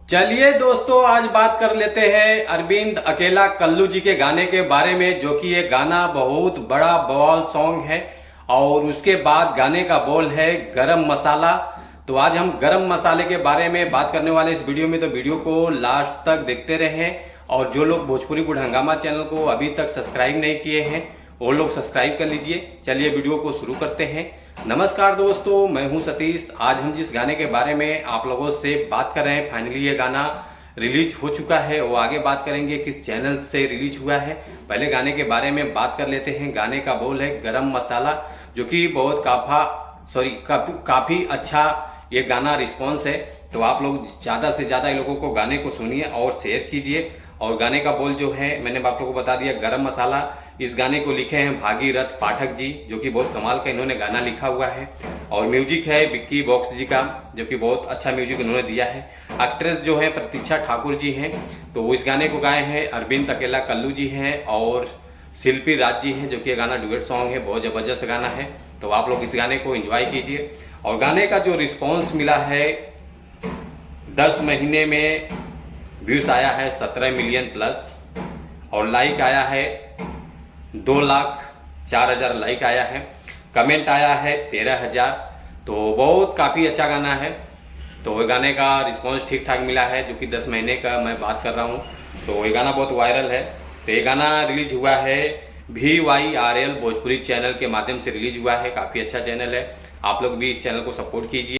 चलिए दोस्तों, आज बात कर लेते हैं अरविंद अकेला कल्लू जी के गाने के बारे में, जो कि ये गाना बहुत बड़ा बवाल सॉन्ग है। और उसके बाद गाने का बोल है गरम मसाला। तो आज हम गरम मसाले के बारे में बात करने वाले इस वीडियो में, तो वीडियो को लास्ट तक देखते रहें। और जो लोग भोजपुरी गुड हंगामा चैनल को अभी तक सब्सक्राइब नहीं किए हैं वो लोग सब्सक्राइब कर लीजिए। चलिए वीडियो को शुरू करते हैं। नमस्कार दोस्तों, मैं हूं सतीश। आज हम जिस गाने के बारे में आप लोगों से बात कर रहे हैं, फाइनली ये गाना रिलीज हो चुका है। वो आगे बात करेंगे किस चैनल से रिलीज हुआ है। पहले गाने के बारे में बात कर लेते हैं। गाने का बोल है गरम मसाला, जो कि बहुत काफी अच्छा ये गाना रिस्पॉन्स है। तो आप लोग ज्यादा से ज्यादा इन लोगों को गाने को सुनिए और शेयर कीजिए। और गाने का बोल जो है मैंने आप लोगों को बता दिया, गरम मसाला। इस गाने को लिखे हैं भागीरथ पाठक जी, जो कि बहुत कमाल का इन्होंने गाना लिखा हुआ है। और म्यूजिक है विक्की बॉक्स जी का, जो कि बहुत अच्छा म्यूजिक इन्होंने दिया है। एक्ट्रेस जो है प्रतीक्षा ठाकुर जी हैं। तो वो इस गाने को गाए हैं अरविंद अकेला कल्लू जी हैं और शिल्पी राज जी हैं, जो कि ये गाना डुएट सॉन्ग है, बहुत जबरदस्त गाना है। तो आप लोग इस गाने को एंजॉय कीजिए। और गाने का जो रिस्पॉन्स मिला है, 10 महीने में व्यूज आया है 17 मिलियन प्लस, और लाइक आया है 2,04,000 लाइक आया है। कमेंट आया है 13,000। तो बहुत काफ़ी अच्छा गाना है। तो ये गाने का रिस्पॉन्स ठीक ठाक मिला है, जो कि 10 महीने का मैं बात कर रहा हूँ। तो ये गाना बहुत वायरल है। तो ये गाना रिलीज हुआ है VYRL भोजपुरी चैनल के माध्यम से रिलीज हुआ है। काफ़ी अच्छा चैनल है, आप लोग भी इस चैनल को सपोर्ट कीजिए।